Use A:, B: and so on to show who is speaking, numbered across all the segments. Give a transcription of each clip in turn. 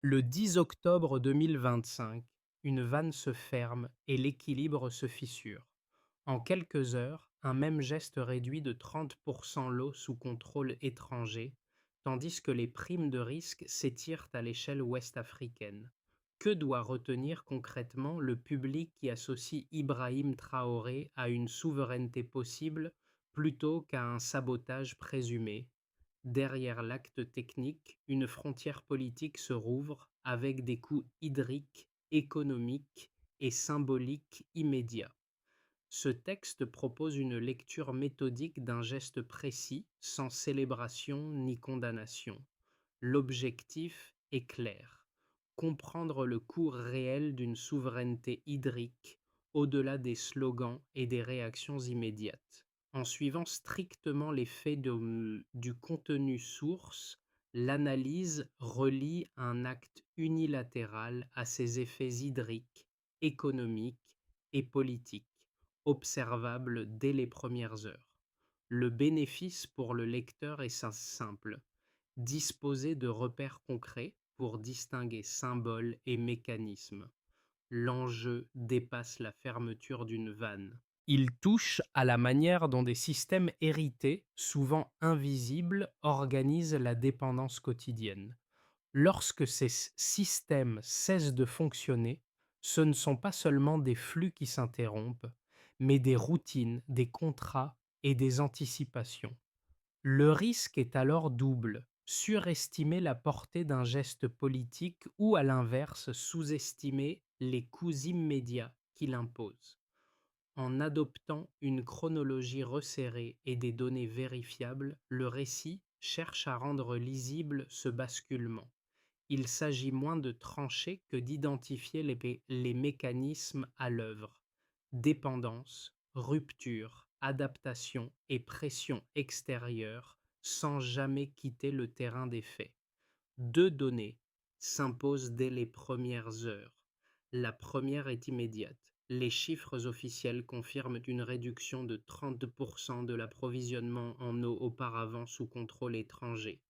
A: Le 10 octobre 2025, une vanne se ferme et l'équilibre se fissure. En quelques heures, un même geste réduit de 30% l'eau sous contrôle étranger, tandis que les primes de risque s'étirent à l'échelle ouest-africaine. Que doit retenir concrètement le public qui associe Ibrahim Traoré à une souveraineté possible plutôt qu'à un sabotage présumé? Derrière l'acte technique, une frontière politique se rouvre avec des coûts hydriques, économiques et symboliques immédiats. Ce texte propose une lecture méthodique d'un geste précis, sans célébration ni condamnation. L'objectif est clair: comprendre le coût réel d'une souveraineté hydrique, au-delà des slogans et des réactions immédiates. En suivant strictement les faits du contenu source, l'analyse relie un acte unilatéral à ses effets hydriques, économiques et politiques, observables dès les premières heures. Le bénéfice pour le lecteur est simple: disposer de repères concrets pour distinguer symboles et mécanismes. L'enjeu dépasse la fermeture d'une vanne. Il touche à la manière dont des systèmes hérités, souvent invisibles, organisent la dépendance quotidienne. Lorsque ces systèmes cessent de fonctionner, ce ne sont pas seulement des flux qui s'interrompent, mais des routines, des contrats et des anticipations. Le risque est alors double: surestimer la portée d'un geste politique ou, à l'inverse, sous-estimer les coûts immédiats qu'il impose. En adoptant une chronologie resserrée et des données vérifiables, le récit cherche à rendre lisible ce basculement. Il s'agit moins de trancher que d'identifier les mécanismes à l'œuvre: dépendance, rupture, adaptation et pression extérieure, sans jamais quitter le terrain des faits. Deux données s'imposent dès les premières heures. La première est immédiate: les chiffres officiels confirment une réduction de 30% de l'approvisionnement en eau auparavant sous contrôle étranger.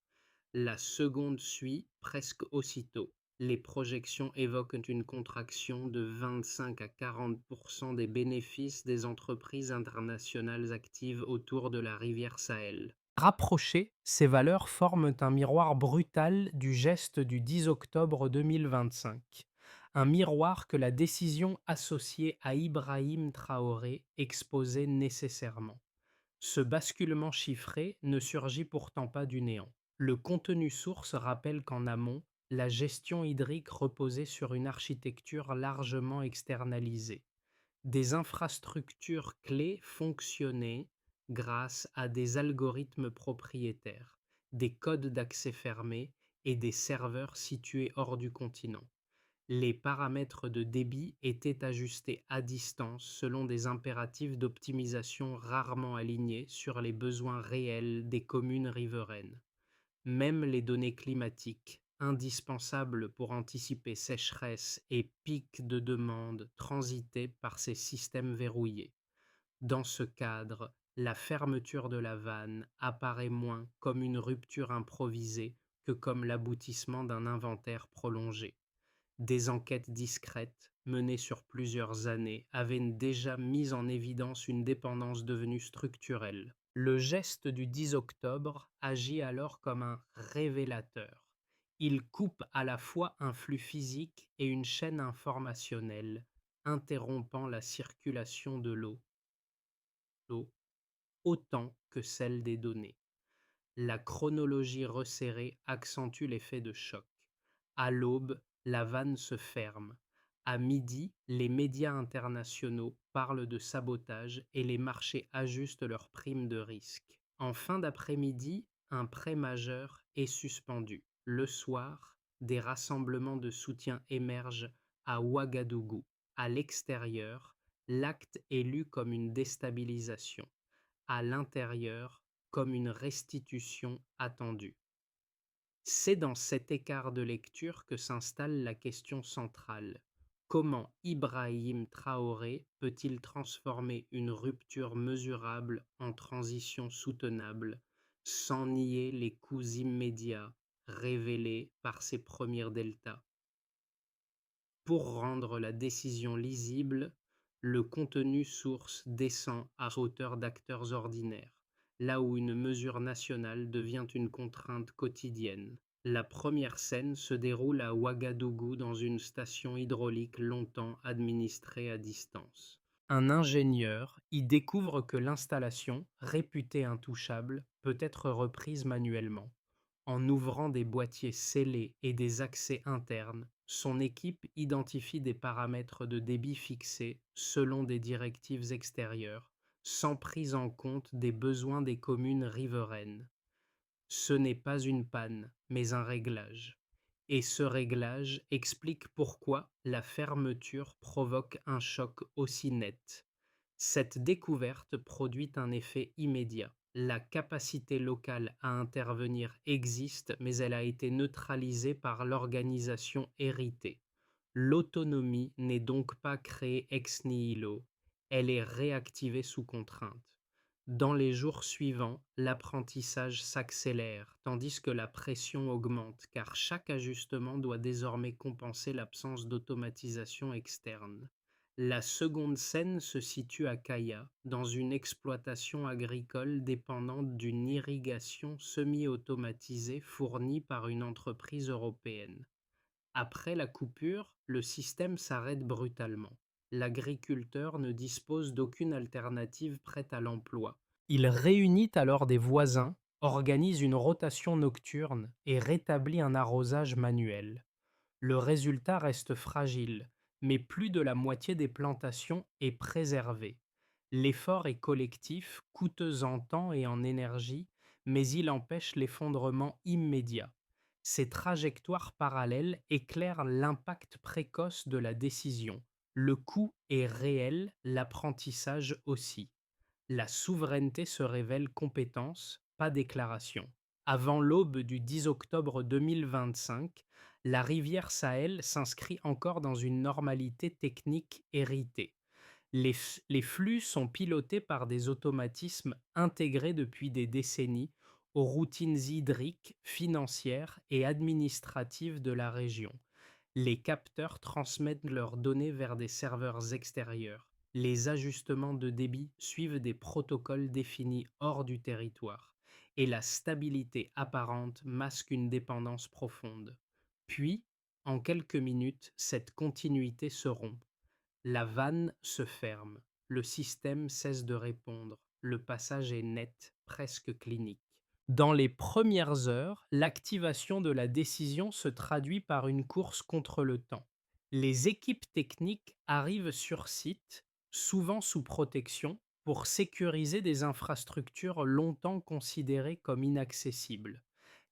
A: La seconde suit presque aussitôt: les projections évoquent une contraction de 25 à 40% des bénéfices des entreprises internationales actives autour de la rivière Sahel. Rapprochées, ces valeurs forment un miroir brutal du geste du 10 octobre 2025. Un miroir que la décision associée à Ibrahim Traoré exposait nécessairement. Ce basculement chiffré ne surgit pourtant pas du néant. Le contenu source rappelle qu'en amont, la gestion hydrique reposait sur une architecture largement externalisée. Des infrastructures clés fonctionnaient grâce à des algorithmes propriétaires, des codes d'accès fermés et des serveurs situés hors du continent. Les paramètres de débit étaient ajustés à distance selon des impératifs d'optimisation rarement alignés sur les besoins réels des communes riveraines. Même les données climatiques, indispensables pour anticiper sécheresse et pics de demande, transitaient par ces systèmes verrouillés. Dans ce cadre, la fermeture de la vanne apparaît moins comme une rupture improvisée que comme l'aboutissement d'un inventaire prolongé. Des enquêtes discrètes, menées sur plusieurs années, avaient déjà mis en évidence une dépendance devenue structurelle. Le geste du 10 octobre agit alors comme un révélateur. Il coupe à la fois un flux physique et une chaîne informationnelle, interrompant la circulation de l'eau autant que celle des données. La chronologie resserrée accentue l'effet de choc. À l'aube, la vanne se ferme. À midi, les médias internationaux parlent de sabotage et les marchés ajustent leurs primes de risque. En fin d'après-midi, un prêt majeur est suspendu. Le soir, des rassemblements de soutien émergent à Ouagadougou. À l'extérieur, l'acte est lu comme une déstabilisation. À l'intérieur, comme une restitution attendue. C'est dans cet écart de lecture que s'installe la question centrale: comment Ibrahim Traoré peut-il transformer une rupture mesurable en transition soutenable, sans nier les coûts immédiats, révélée par ces premiers deltas. Pour rendre la décision lisible, le contenu source descend à hauteur d'acteurs ordinaires, là où une mesure nationale devient une contrainte quotidienne. La première scène se déroule à Ouagadougou dans une station hydraulique longtemps administrée à distance. Un ingénieur y découvre que l'installation, réputée intouchable, peut être reprise manuellement. En ouvrant des boîtiers scellés et des accès internes, son équipe identifie des paramètres de débit fixés selon des directives extérieures, sans prise en compte des besoins des communes riveraines. Ce n'est pas une panne, mais un réglage. Et ce réglage explique pourquoi la fermeture provoque un choc aussi net. Cette découverte produit un effet immédiat. La capacité locale à intervenir existe, mais elle a été neutralisée par l'organisation héritée. L'autonomie n'est donc pas créée ex nihilo, elle est réactivée sous contrainte. Dans les jours suivants, l'apprentissage s'accélère, tandis que la pression augmente, car chaque ajustement doit désormais compenser l'absence d'automatisation externe. La seconde scène se situe à Kaya, dans une exploitation agricole dépendante d'une irrigation semi-automatisée fournie par une entreprise européenne. Après la coupure, le système s'arrête brutalement. L'agriculteur ne dispose d'aucune alternative prête à l'emploi. Il réunit alors des voisins, organise une rotation nocturne et rétablit un arrosage manuel. Le résultat reste fragile, mais plus de la moitié des plantations est préservée. L'effort est collectif, coûteux en temps et en énergie, mais il empêche l'effondrement immédiat. Ces trajectoires parallèles éclairent l'impact précoce de la décision. Le coût est réel, l'apprentissage aussi. La souveraineté se révèle compétence, pas déclaration. Avant l'aube du 10 octobre 2025, la rivière Sahel s'inscrit encore dans une normalité technique héritée. Les flux sont pilotés par des automatismes intégrés depuis des décennies aux routines hydriques, financières et administratives de la région. Les capteurs transmettent leurs données vers des serveurs extérieurs. Les ajustements de débit suivent des protocoles définis hors du territoire, et la stabilité apparente masque une dépendance profonde. Puis, en quelques minutes, cette continuité se rompt. La vanne se ferme, le système cesse de répondre, le passage est net, presque clinique. Dans les premières heures, l'activation de la décision se traduit par une course contre le temps. Les équipes techniques arrivent sur site, souvent sous protection, pour sécuriser des infrastructures longtemps considérées comme inaccessibles.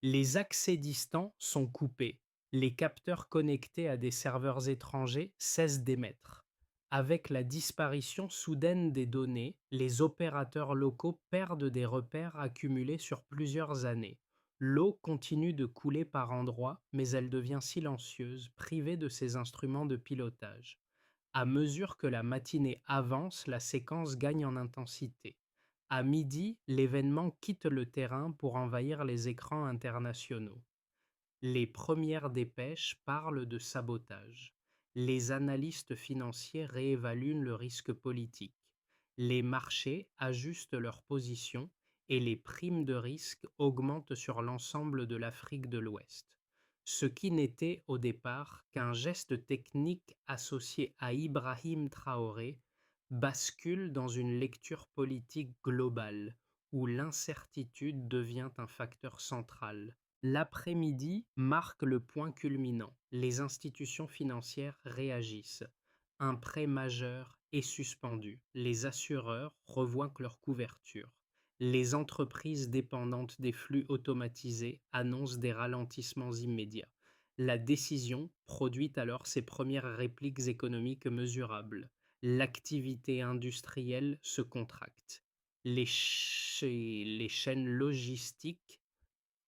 A: Les accès distants sont coupés, les capteurs connectés à des serveurs étrangers cessent d'émettre. Avec la disparition soudaine des données, les opérateurs locaux perdent des repères accumulés sur plusieurs années. L'eau continue de couler par endroits, mais elle devient silencieuse, privée de ses instruments de pilotage. À mesure que la matinée avance, la séquence gagne en intensité. À midi, l'événement quitte le terrain pour envahir les écrans internationaux. Les premières dépêches parlent de sabotage. Les analystes financiers réévaluent le risque politique. Les marchés ajustent leur position et les primes de risque augmentent sur l'ensemble de l'Afrique de l'Ouest. Ce qui n'était au départ qu'un geste technique associé à Ibrahim Traoré bascule dans une lecture politique globale où l'incertitude devient un facteur central. L'après-midi marque le point culminant. Les institutions financières réagissent. Un prêt majeur est suspendu. Les assureurs revoient leur couverture. Les entreprises dépendantes des flux automatisés annoncent des ralentissements immédiats. La décision produit alors ses premières répliques économiques mesurables. L'activité industrielle se contracte. Les chaînes logistiques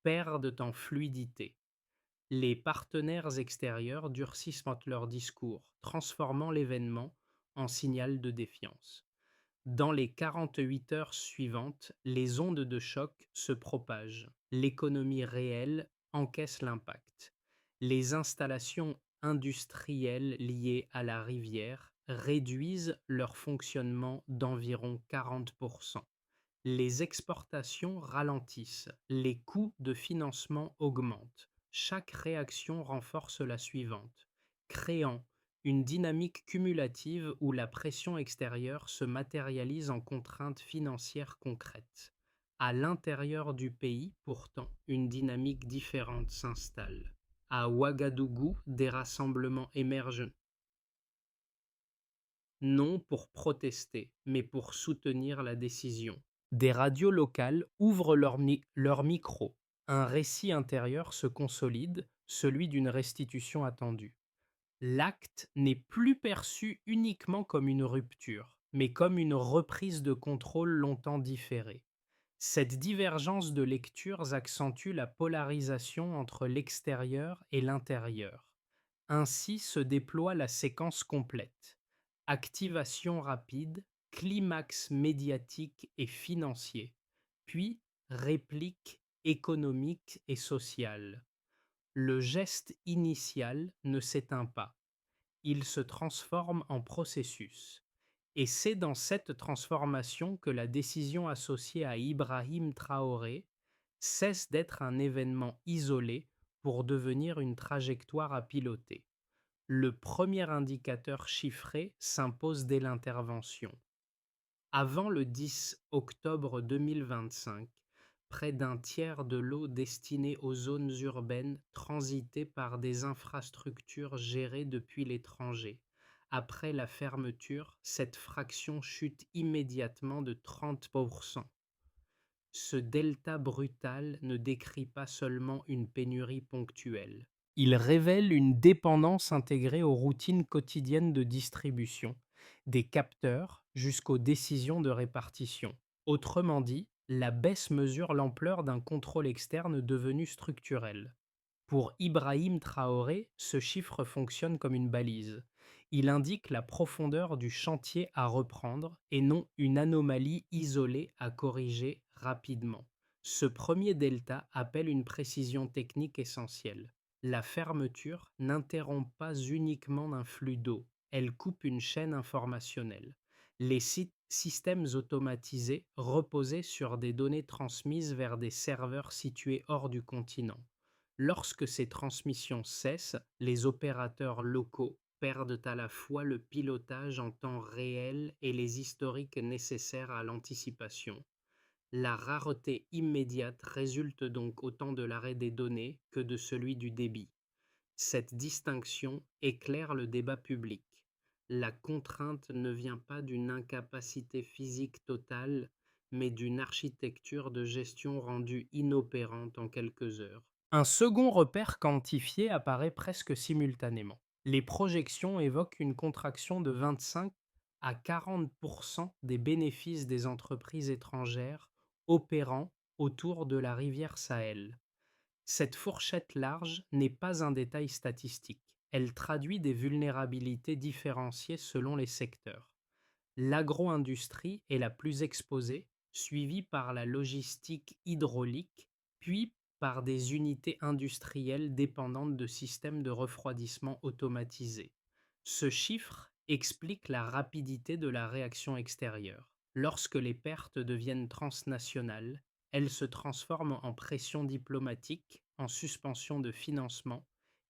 A: perdent en fluidité. Les partenaires extérieurs durcissent leur discours, transformant l'événement en signal de défiance. Dans les 48 heures suivantes, les ondes de choc se propagent. L'économie réelle encaissent l'impact. Les installations industrielles liées à la rivière réduisent leur fonctionnement d'environ 40%. Les exportations ralentissent, les coûts de financement augmentent. Chaque réaction renforce la suivante, créant une dynamique cumulative où la pression extérieure se matérialise en contraintes financières concrètes. À l'intérieur du pays, pourtant, une dynamique différente s'installe. À Ouagadougou, des rassemblements émergent, non pour protester, mais pour soutenir la décision. Des radios locales ouvrent leur micro. Un récit intérieur se consolide, celui d'une restitution attendue. L'acte n'est plus perçu uniquement comme une rupture, mais comme une reprise de contrôle longtemps différée. Cette divergence de lectures accentue la polarisation entre l'extérieur et l'intérieur. Ainsi se déploie la séquence complète. Activation rapide, climax médiatique et financier, puis réplique économique et sociale. Le geste initial ne s'éteint pas, il se transforme en processus. Et c'est dans cette transformation que la décision associée à Ibrahim Traoré cesse d'être un événement isolé pour devenir une trajectoire à piloter. Le premier indicateur chiffré s'impose dès l'intervention. Avant le 10 octobre 2025, près d'un tiers de l'eau destinée aux zones urbaines transitait par des infrastructures gérées depuis l'étranger. Après la fermeture, cette fraction chute immédiatement de 30%. Ce delta brutal ne décrit pas seulement une pénurie ponctuelle. Il révèle une dépendance intégrée aux routines quotidiennes de distribution, des capteurs jusqu'aux décisions de répartition. Autrement dit, la baisse mesure l'ampleur d'un contrôle externe devenu structurel. Pour Ibrahim Traoré, ce chiffre fonctionne comme une balise. Il indique la profondeur du chantier à reprendre et non une anomalie isolée à corriger rapidement. Ce premier delta appelle une précision technique essentielle. La fermeture n'interrompt pas uniquement un flux d'eau, elle coupe une chaîne informationnelle. Les systèmes automatisés reposaient sur des données transmises vers des serveurs situés hors du continent. Lorsque ces transmissions cessent, les opérateurs locaux perdent à la fois le pilotage en temps réel et les historiques nécessaires à l'anticipation. La rareté immédiate résulte donc autant de l'arrêt des données que de celui du débit. Cette distinction éclaire le débat public. La contrainte ne vient pas d'une incapacité physique totale, mais d'une architecture de gestion rendue inopérante en quelques heures. Un second repère quantifié apparaît presque simultanément. Les projections évoquent une contraction de 25 à 40% des bénéfices des entreprises étrangères opérant autour de la rivière Sahel. Cette fourchette large n'est pas un détail statistique. Elle traduit des vulnérabilités différenciées selon les secteurs. L'agro-industrie est la plus exposée, suivie par la logistique hydraulique, puis par des unités industrielles dépendantes de systèmes de refroidissement automatisés. Ce chiffre explique la rapidité de la réaction extérieure. Lorsque les pertes deviennent transnationales, elles se transforment en pression diplomatique, en suspension de financement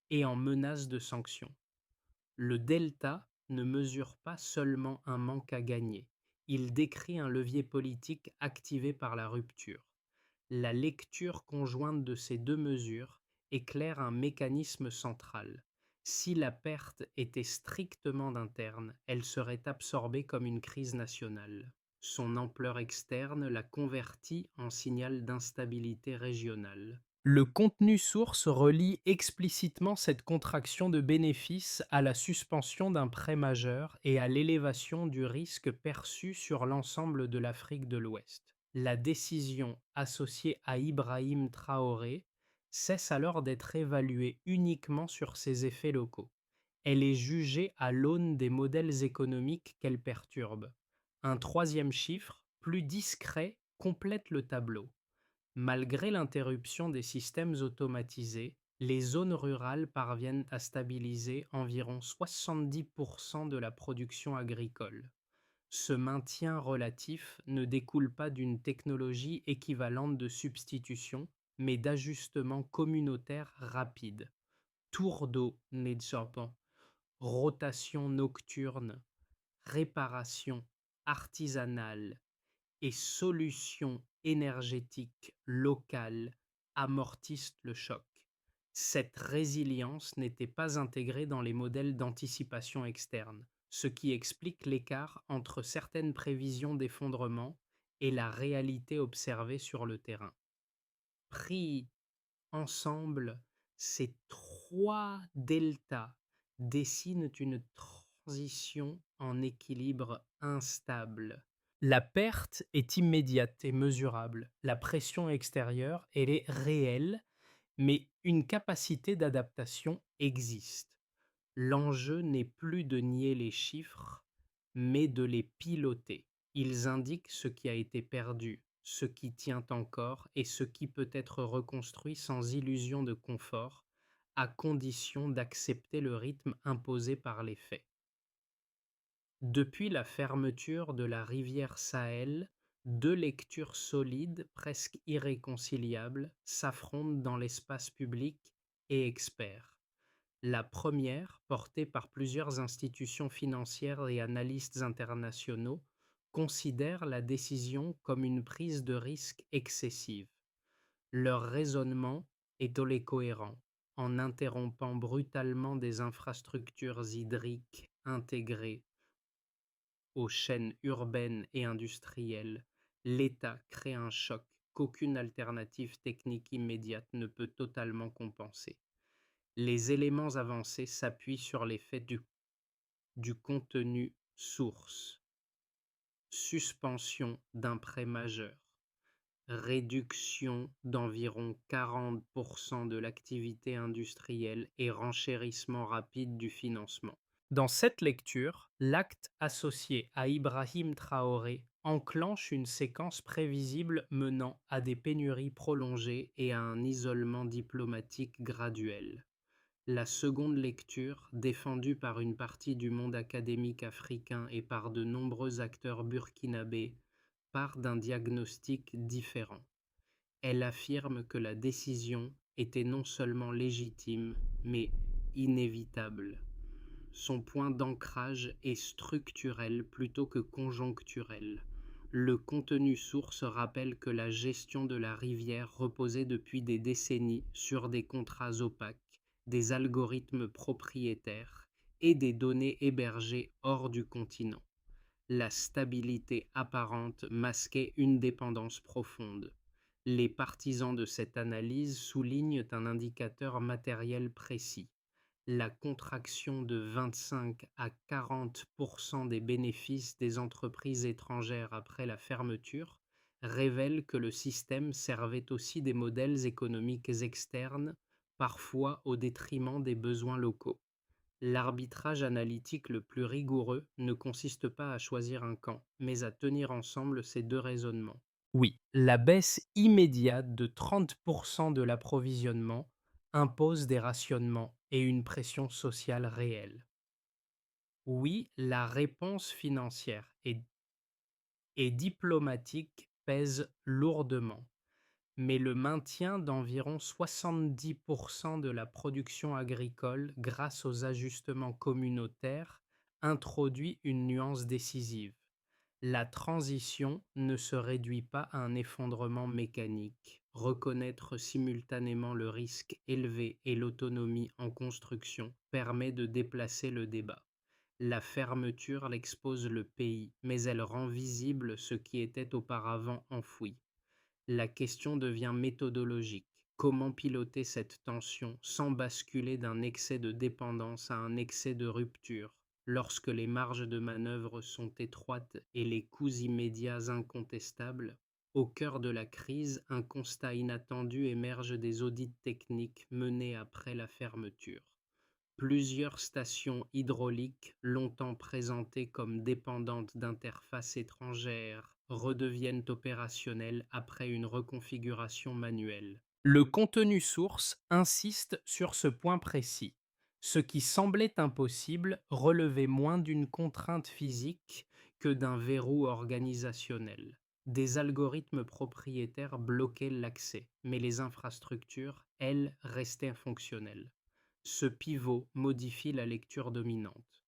A: et en menace de sanctions. Le delta ne mesure pas seulement un manque à gagner, il décrit un levier politique activé par la rupture. La lecture conjointe de ces deux mesures éclaire un mécanisme central. Si la perte était strictement interne, elle serait absorbée comme une crise nationale. Son ampleur externe la convertit en signal d'instabilité régionale. Le contenu source relie explicitement cette contraction de bénéfices à la suspension d'un prêt majeur et à l'élévation du risque perçu sur l'ensemble de l'Afrique de l'Ouest. La décision associée à Ibrahim Traoré cesse alors d'être évaluée uniquement sur ses effets locaux. Elle est jugée à l'aune des modèles économiques qu'elle perturbe. Un troisième chiffre, plus discret, complète le tableau. Malgré l'interruption des systèmes automatisés, les zones rurales parviennent à stabiliser environ 70% de la production agricole. Ce maintien relatif ne découle pas d'une technologie équivalente de substitution, mais d'ajustements communautaires rapides. Tour d'eau né de serpent, rotation nocturne, réparation artisanale et solutions énergétiques locales amortissent le choc. Cette résilience n'était pas intégrée dans les modèles d'anticipation externe, ce qui explique l'écart entre certaines prévisions d'effondrement et la réalité observée sur le terrain. Pris ensemble, ces trois deltas dessinent une transition en équilibre instable. La perte est immédiate et mesurable. La pression extérieure, elle est réelle, mais une capacité d'adaptation existe. L'enjeu n'est plus de nier les chiffres, mais de les piloter. Ils indiquent ce qui a été perdu, ce qui tient encore et ce qui peut être reconstruit sans illusion de confort, à condition d'accepter le rythme imposé par les faits. Depuis la fermeture de la rivière Sahel, deux lectures solides, presque irréconciliables, s'affrontent dans l'espace public et expert. La première, portée par plusieurs institutions financières et analystes internationaux, considère la décision comme une prise de risque excessive. Leur raisonnement est cohérent. En interrompant brutalement des infrastructures hydriques intégrées aux chaînes urbaines et industrielles, l'État crée un choc qu'aucune alternative technique immédiate ne peut totalement compenser. Les éléments avancés s'appuient sur l'effet du contenu source, suspension d'un prêt majeur, réduction d'environ 40% de l'activité industrielle et renchérissement rapide du financement. Dans cette lecture, l'acte associé à Ibrahim Traoré enclenche une séquence prévisible menant à des pénuries prolongées et à un isolement diplomatique graduel. La seconde lecture, défendue par une partie du monde académique africain et par de nombreux acteurs burkinabés, part d'un diagnostic différent. Elle affirme que la décision était non seulement légitime, mais inévitable. Son point d'ancrage est structurel plutôt que conjoncturel. Le contenu source rappelle que la gestion de la rivière reposait depuis des décennies sur des contrats opaques, des algorithmes propriétaires et des données hébergées hors du continent. La stabilité apparente masquait une dépendance profonde. Les partisans de cette analyse soulignent un indicateur matériel précis. La contraction de 25 à 40% des bénéfices des entreprises étrangères après la fermeture révèle que le système servait aussi des modèles économiques externes, parfois au détriment des besoins locaux. L'arbitrage analytique le plus rigoureux ne consiste pas à choisir un camp, mais à tenir ensemble ces deux raisonnements. Oui, la baisse immédiate de 30% de l'approvisionnement impose des rationnements et une pression sociale réelle. Oui, la réponse financière et diplomatique pèse lourdement, mais le maintien d'environ 70% de la production agricole grâce aux ajustements communautaires introduit une nuance décisive. La transition ne se réduit pas à un effondrement mécanique. Reconnaître simultanément le risque élevé et l'autonomie en construction permet de déplacer le débat. La fermeture l'expose le pays, mais elle rend visible ce qui était auparavant enfoui. La question devient méthodologique. Comment piloter cette tension sans basculer d'un excès de dépendance à un excès de rupture, lorsque les marges de manœuvre sont étroites et les coûts immédiats incontestables? Au cœur de la crise, un constat inattendu émerge des audits techniques menés après la fermeture. Plusieurs stations hydrauliques, longtemps présentées comme dépendantes d'interfaces étrangères, redeviennent opérationnels après une reconfiguration manuelle. Le contenu source insiste sur ce point précis. Ce qui semblait impossible relevait moins d'une contrainte physique que d'un verrou organisationnel. Des algorithmes propriétaires bloquaient l'accès, mais les infrastructures, elles, restaient fonctionnelles. Ce pivot modifie la lecture dominante.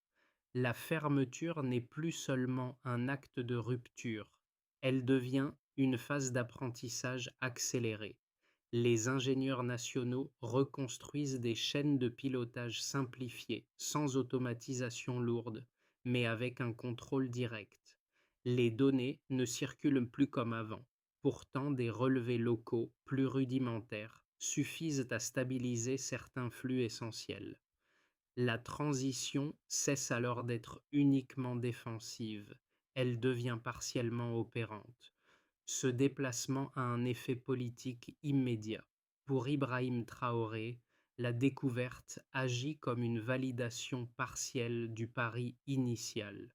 A: La fermeture n'est plus seulement un acte de rupture, elle devient une phase d'apprentissage accélérée. Les ingénieurs nationaux reconstruisent des chaînes de pilotage simplifiées, sans automatisation lourde, mais avec un contrôle direct. Les données ne circulent plus comme avant. Pourtant, des relevés locaux, plus rudimentaires, suffisent à stabiliser certains flux essentiels. La transition cesse alors d'être uniquement défensive, elle devient partiellement opérante. Ce déplacement a un effet politique immédiat. Pour Ibrahim Traoré, la découverte agit comme une validation partielle du pari initial.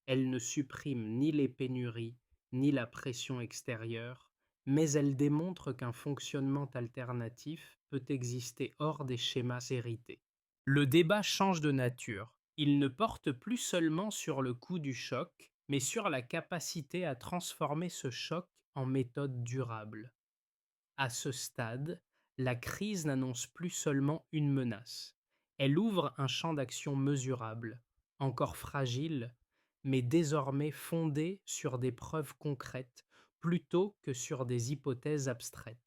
A: Elle ne supprime ni les pénuries, ni la pression extérieure, mais elle démontre qu'un fonctionnement alternatif peut exister hors des schémas hérités. Le débat change de nature. Il ne porte plus seulement sur le coût du choc, mais sur la capacité à transformer ce choc en méthode durable. À ce stade, la crise n'annonce plus seulement une menace. Elle ouvre un champ d'action mesurable, encore fragile, mais désormais fondé sur des preuves concrètes plutôt que sur des hypothèses abstraites.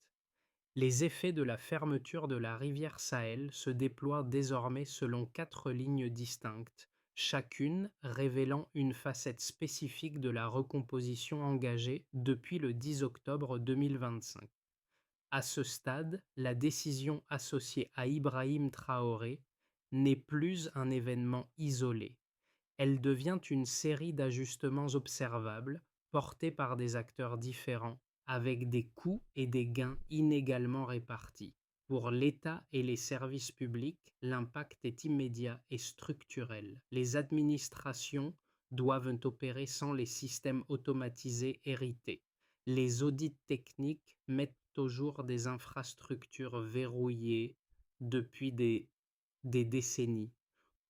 A: Les effets de la fermeture de la rivière Sahel se déploient désormais selon 4 lignes distinctes, chacune révélant une facette spécifique de la recomposition engagée depuis le 10 octobre 2025. À ce stade, la décision associée à Ibrahim Traoré n'est plus un événement isolé. Elle devient une série d'ajustements observables, portés par des acteurs différents, avec des coûts et des gains inégalement répartis. Pour l'État et les services publics, l'impact est immédiat et structurel. Les administrations doivent opérer sans les systèmes automatisés hérités. Les audits techniques mettent au jour des infrastructures verrouillées depuis des décennies,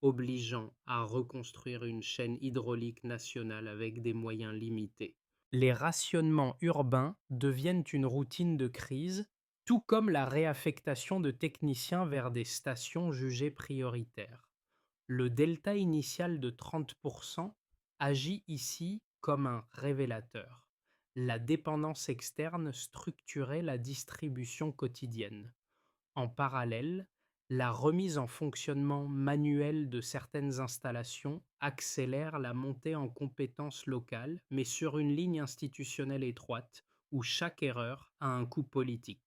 A: obligeant à reconstruire une chaîne hydraulique nationale avec des moyens limités. Les rationnements urbains deviennent une routine de crise, tout comme la réaffectation de techniciens vers des stations jugées prioritaires. Le delta initial de 30% agit ici comme un révélateur. La dépendance externe structurait la distribution quotidienne. En parallèle, la remise en fonctionnement manuel de certaines installations accélère la montée en compétences locales, mais sur une ligne institutionnelle étroite, où chaque erreur a un coût politique.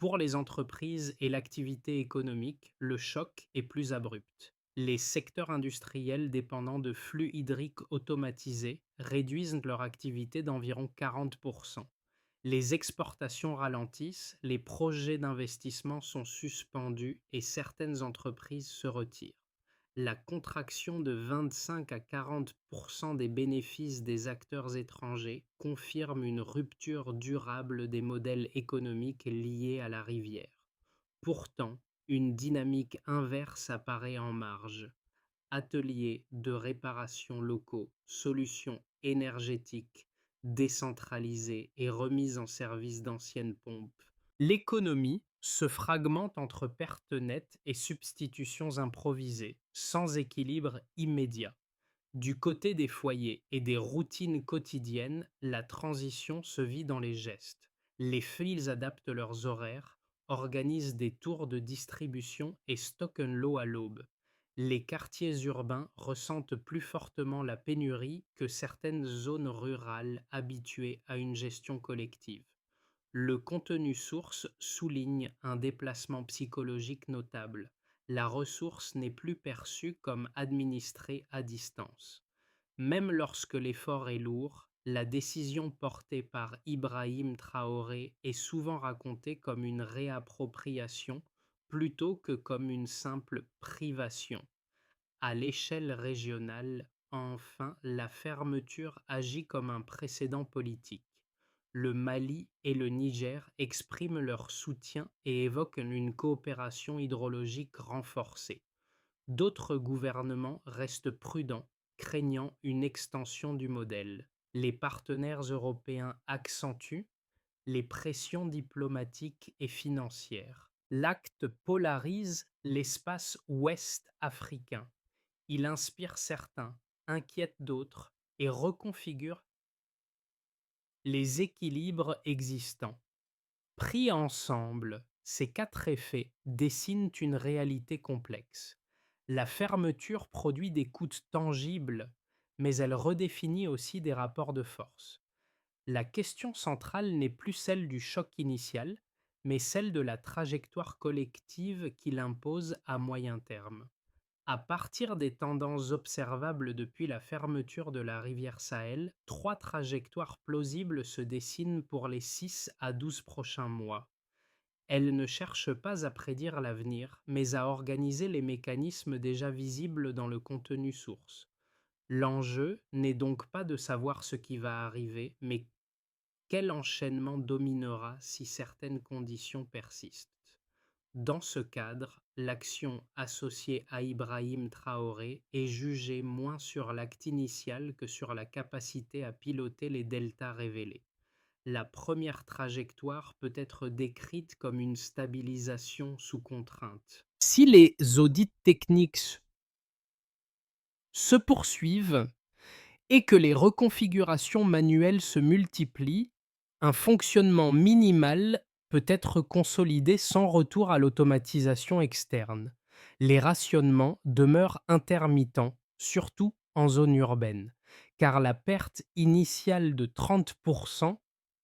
A: Pour les entreprises et l'activité économique, le choc est plus abrupt. Les secteurs industriels dépendant de flux hydriques automatisés réduisent leur activité d'environ 40%. Les exportations ralentissent, les projets d'investissement sont suspendus et certaines entreprises se retirent. La contraction de 25 à 40% des bénéfices des acteurs étrangers confirme une rupture durable des modèles économiques liés à la rivière. Pourtant, une dynamique inverse apparaît en marge. Ateliers de réparation locaux, solutions énergétiques décentralisées et remise en service d'anciennes pompes. L'économie se fragmente entre pertes nettes et substitutions improvisées, sans équilibre immédiat. Du côté des foyers et des routines quotidiennes, la transition se vit dans les gestes. Les files adaptent leurs horaires, organisent des tours de distribution et stockent l'eau à l'aube. Les quartiers urbains ressentent plus fortement la pénurie que certaines zones rurales habituées à une gestion collective. Le contenu source souligne un déplacement psychologique notable. La ressource n'est plus perçue comme administrée à distance. Même lorsque l'effort est lourd, la décision portée par Ibrahim Traoré est souvent racontée comme une réappropriation plutôt que comme une simple privation. À l'échelle régionale, Enfin, la fermeture agit comme un précédent politique. Le Mali et le Niger expriment leur soutien et évoquent une coopération hydrologique renforcée. D'autres gouvernements restent prudents, craignant une extension du modèle. Les partenaires européens accentuent les pressions diplomatiques et financières. L'acte polarise l'espace ouest africain. Il inspire certains, inquiète d'autres et reconfigure les équilibres existants. Pris ensemble, ces quatre effets dessinent une réalité complexe. La fermeture produit des coûts tangibles, mais elle redéfinit aussi des rapports de force. La question centrale n'est plus celle du choc initial, mais celle de la trajectoire collective qu'il impose à moyen terme. À partir des tendances observables depuis la fermeture de la rivière Sahel, trois trajectoires plausibles se dessinent pour les 6 à 12 prochains mois. Elles ne cherchent pas à prédire l'avenir, mais à organiser les mécanismes déjà visibles dans le contenu source. L'enjeu n'est donc pas de savoir ce qui va arriver, mais quel enchaînement dominera si certaines conditions persistent. Dans ce cadre, l'action associée à Ibrahim Traoré est jugée moins sur l'acte initial que sur la capacité à piloter les deltas révélés. La première trajectoire peut être décrite comme une stabilisation sous contrainte. Si les audits techniques se poursuivent et que les reconfigurations manuelles se multiplient, un fonctionnement minimal peut être consolidé sans retour à l'automatisation externe. Les rationnements demeurent intermittents, surtout en zone urbaine, car la perte initiale de 30%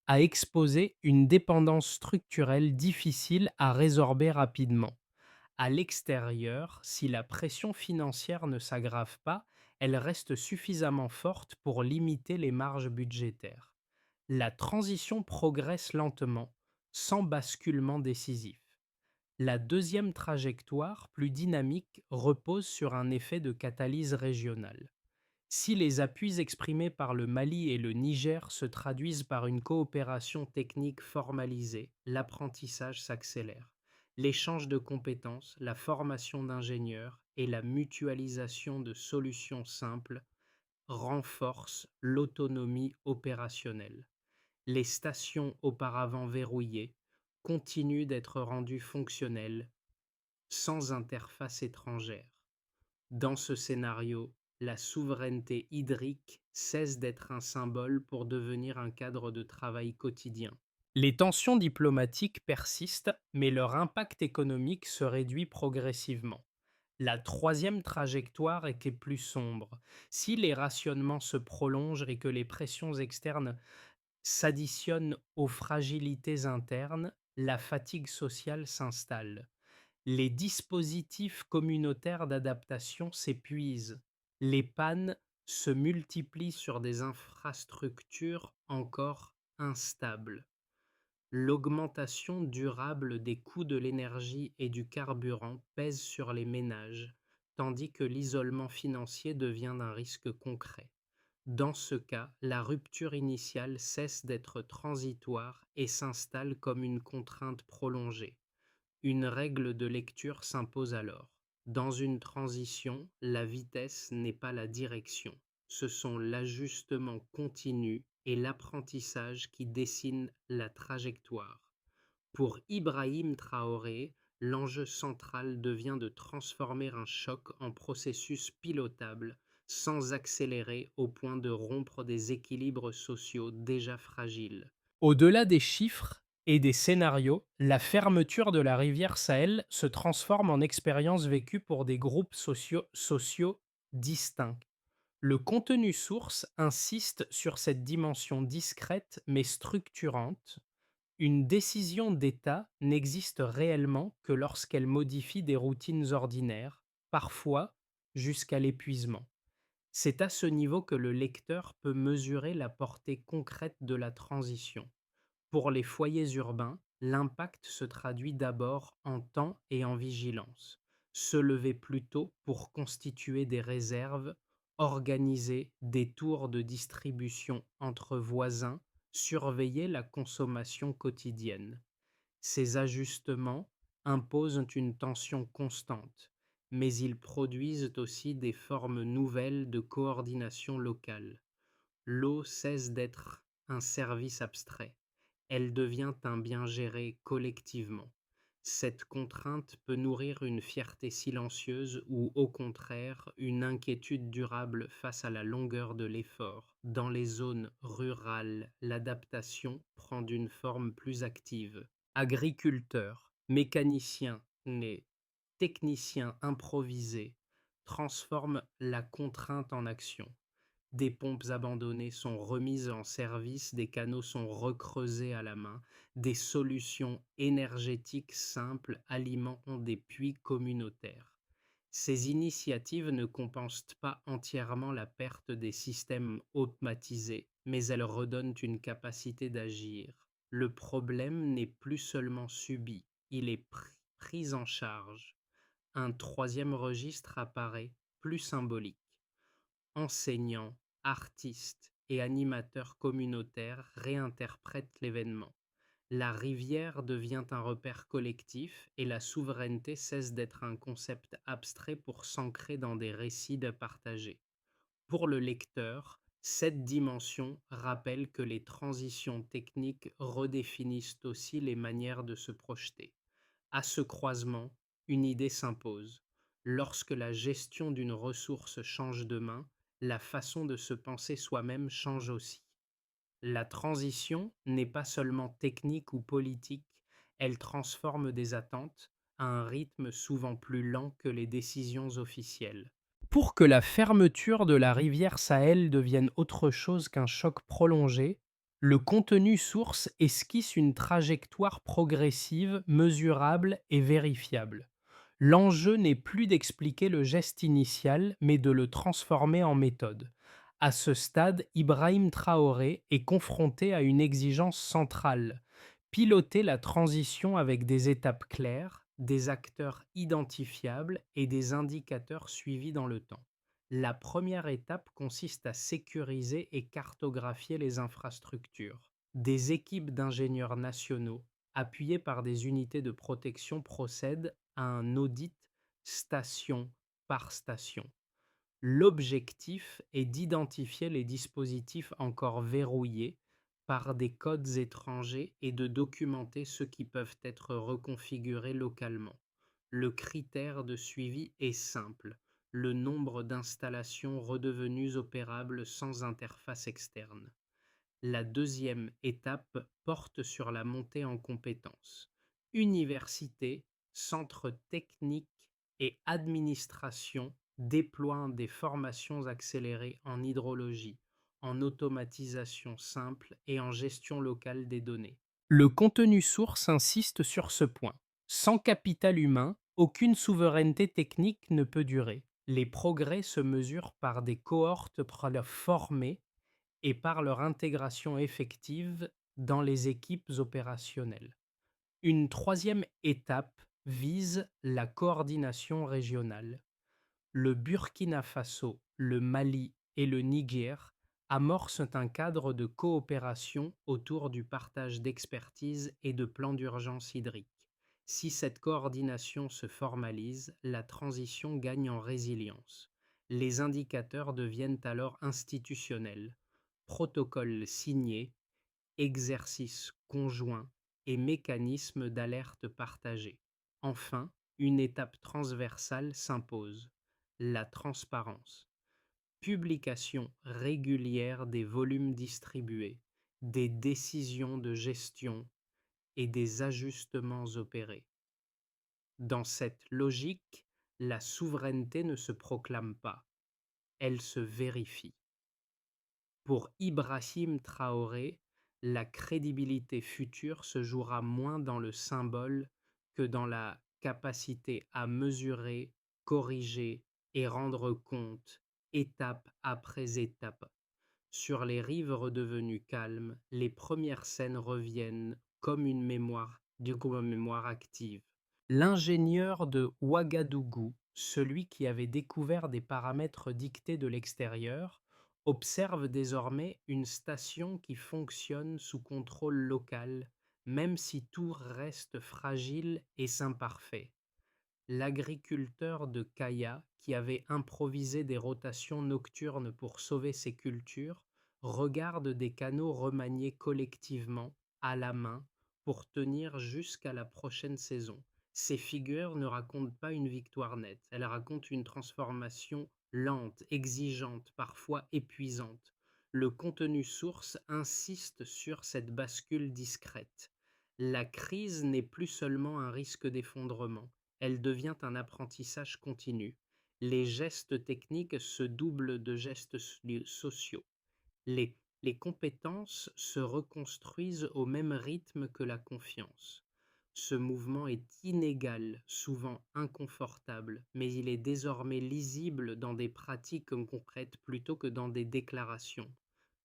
A: a exposé une dépendance structurelle difficile à résorber rapidement. À l'extérieur, si la pression financière ne s'aggrave pas, elle reste suffisamment forte pour limiter les marges budgétaires. La transition progresse lentement, sans basculement décisif. La deuxième trajectoire, plus dynamique, repose sur un effet de catalyse régionale. Si les appuis exprimés par le Mali et le Niger se traduisent par une coopération technique formalisée, l'apprentissage s'accélère. L'échange de compétences, la formation d'ingénieurs et la mutualisation de solutions simples renforcent l'autonomie opérationnelle. Les stations auparavant verrouillées continuent d'être rendues fonctionnelles sans interface étrangère. Dans ce scénario, la souveraineté hydrique cesse d'être un symbole pour devenir un cadre de travail quotidien. Les tensions diplomatiques persistent, mais leur impact économique se réduit progressivement. La troisième trajectoire était plus sombre. Si les rationnements se prolongent et que les pressions externes s'additionnent aux fragilités internes, la fatigue sociale s'installe. Les dispositifs communautaires d'adaptation s'épuisent. Les pannes se multiplient sur des infrastructures encore instables. L'augmentation durable des coûts de l'énergie et du carburant pèse sur les ménages, tandis que l'isolement financier devient un risque concret. Dans ce cas, la rupture initiale cesse d'être transitoire et s'installe comme une contrainte prolongée. Une règle de lecture s'impose alors. Dans une transition, la vitesse n'est pas la direction. Ce sont l'ajustement continu et l'apprentissage qui dessinent la trajectoire. Pour Ibrahim Traoré, l'enjeu central devient de transformer un choc en processus pilotable, sans accélérer au point de rompre des équilibres sociaux déjà fragiles. Au-delà des chiffres et des scénarios, la fermeture de la rivière Sahel se transforme en expérience vécue pour des groupes sociaux distincts. Le contenu source insiste sur cette dimension discrète mais structurante. Une décision d'État n'existe réellement que lorsqu'elle modifie des routines ordinaires, parfois jusqu'à l'épuisement. C'est à ce niveau que le lecteur peut mesurer la portée concrète de la transition. Pour les foyers urbains, l'impact se traduit d'abord en temps et en vigilance. Se lever plus tôt pour constituer des réserves organiser des tours de distribution entre voisins, surveiller la consommation quotidienne. Ces ajustements imposent une tension constante, mais ils produisent aussi des formes nouvelles de coordination locale. L'eau cesse d'être un service abstrait. Elle devient un bien géré collectivement. Cette contrainte peut nourrir une fierté silencieuse ou au contraire une inquiétude durable face à la longueur de l'effort. Dans les zones rurales, l'adaptation prend une forme plus active. Agriculteurs, mécaniciens et techniciens improvisés transforment la contrainte en action. Des pompes abandonnées sont remises en service, des canaux sont recreusés à la main, des solutions énergétiques simples alimentent des puits communautaires. Ces initiatives ne compensent pas entièrement la perte des systèmes automatisés, mais elles redonnent une capacité d'agir. Le problème n'est plus seulement subi, il est pris en charge. Un troisième registre apparaît, plus symbolique. Enseignants, artistes et animateurs communautaires réinterprètent l'événement. La rivière devient un repère collectif et la souveraineté cesse d'être un concept abstrait pour s'ancrer dans des récits de partagés. Pour le lecteur, cette dimension rappelle que les transitions techniques redéfinissent aussi les manières de se projeter. À ce croisement, une idée s'impose. Lorsque la gestion d'une ressource change de main, la façon de se penser soi-même change aussi. La transition n'est pas seulement technique ou politique, elle transforme des attentes à un rythme souvent plus lent que les décisions officielles. Pour que la fermeture de la rivière Sahel devienne autre chose qu'un choc prolongé, le contenu source esquisse une trajectoire progressive, mesurable et vérifiable. L'enjeu n'est plus d'expliquer le geste initial, mais de le transformer en méthode. À ce stade, Ibrahim Traoré est confronté à une exigence centrale: piloter la transition avec des étapes claires, des acteurs identifiables et des indicateurs suivis dans le temps. La première étape consiste à sécuriser et cartographier les infrastructures. Des équipes d'ingénieurs nationaux, appuyées par des unités de protection, procèdent à un audit station par station. L'objectif est d'identifier les dispositifs encore verrouillés par des codes étrangers et de documenter ceux qui peuvent être reconfigurés localement. Le critère de suivi est simple: le nombre d'installations redevenues opérables sans interface externe. La deuxième étape porte sur la montée en compétences. Universités, centres techniques et administrations déploient des formations accélérées en hydrologie, en automatisation simple et en gestion locale des données. Le contenu source insiste sur ce point. Sans capital humain, aucune souveraineté technique ne peut durer. Les progrès se mesurent par des cohortes formées et par leur intégration effective dans les équipes opérationnelles. Une troisième étape vise la coordination régionale. Le Burkina Faso, le Mali et le Niger amorcent un cadre de coopération autour du partage d'expertise et de plans d'urgence hydrique. Si cette coordination se formalise, la transition gagne en résilience. Les indicateurs deviennent alors institutionnels: protocoles signés, exercices conjoints et mécanismes d'alerte partagés. Enfin, une étape transversale s'impose: la transparence. Publication régulière des volumes distribués, des décisions de gestion et des ajustements opérés. Dans cette logique, la souveraineté ne se proclame pas, elle se vérifie. Pour Ibrahim Traoré, la crédibilité future se jouera moins dans le symbole que dans la capacité à mesurer, corriger et rendre compte, étape après étape. Sur les rives redevenues calmes, les premières scènes reviennent comme une mémoire active. L'ingénieur de Ouagadougou celui qui avait découvert des paramètres dictés de l'extérieur, observe désormais une station qui fonctionne sous contrôle local, même si tout reste fragile et imparfait. L'agriculteur de Kaya, qui avait improvisé des rotations nocturnes pour sauver ses cultures, regarde des canaux remaniés collectivement, à la main, pour tenir jusqu'à la prochaine saison. Ces figures ne racontent pas une victoire nette, elles racontent une transformation lente, exigeante, parfois épuisante. Le contenu source insiste sur cette bascule discrète. La crise n'est plus seulement un risque d'effondrement, elle devient un apprentissage continu. Les gestes techniques se doublent de gestes sociaux. Les compétences se reconstruisent au même rythme que la confiance. Ce mouvement est inégal, souvent inconfortable, mais il est désormais lisible dans des pratiques concrètes plutôt que dans des déclarations.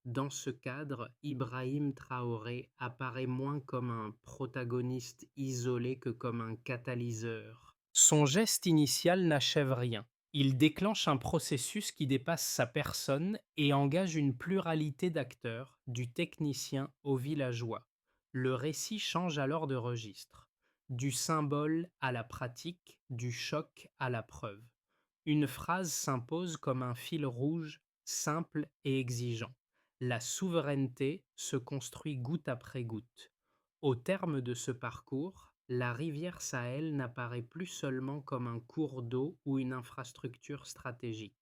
A: Dans ce cadre, Ibrahim Traoré apparaît moins comme un protagoniste isolé que comme un catalyseur. Son geste initial n'achève rien. Il déclenche un processus qui dépasse sa personne et engage une pluralité d'acteurs, du technicien au villageois. Le récit change alors de registre, du symbole à la pratique, du choc à la preuve. Une phrase s'impose comme un fil rouge, simple et exigeant. La souveraineté se construit goutte après goutte. Au terme de ce parcours, la rivière Sahel n'apparaît plus seulement comme un cours d'eau ou une infrastructure stratégique.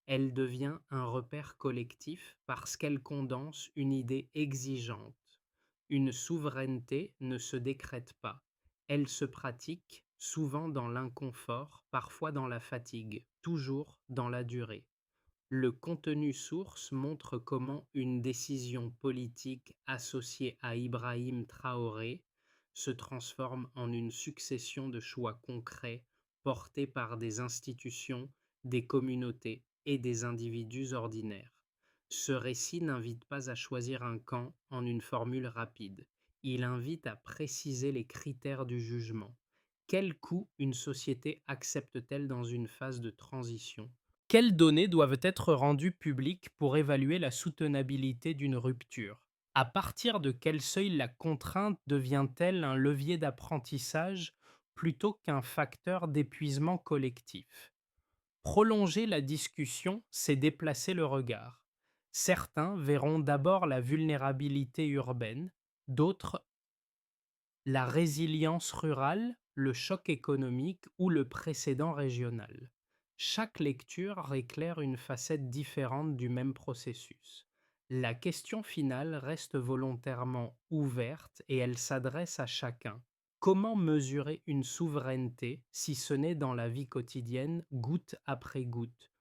A: Elle devient un repère collectif parce qu'elle condense une idée exigeante. Une souveraineté ne se décrète pas, elle se pratique, souvent dans l'inconfort, parfois dans la fatigue, toujours dans la durée. Le contenu source montre comment une décision politique associée à Ibrahim Traoré se transforme en une succession de choix concrets portés par des institutions, des communautés et des individus ordinaires. Ce récit n'invite pas à choisir un camp en une formule rapide. Il invite à préciser les critères du jugement. Quel coût une société accepte-t-elle dans une phase de transition? Quelles données doivent être rendues publiques pour évaluer la soutenabilité d'une rupture? À partir de quel seuil la contrainte devient-elle un levier d'apprentissage plutôt qu'un facteur d'épuisement collectif? Prolonger la discussion, c'est déplacer le regard. Certains verront d'abord la vulnérabilité urbaine, d'autres la résilience rurale, le choc économique ou le précédent régional. Chaque lecture éclaire une facette différente du même processus. La question finale reste volontairement ouverte et elle s'adresse à chacun. Comment mesurer une souveraineté si ce n'est dans la vie quotidienne, goutte après goutte,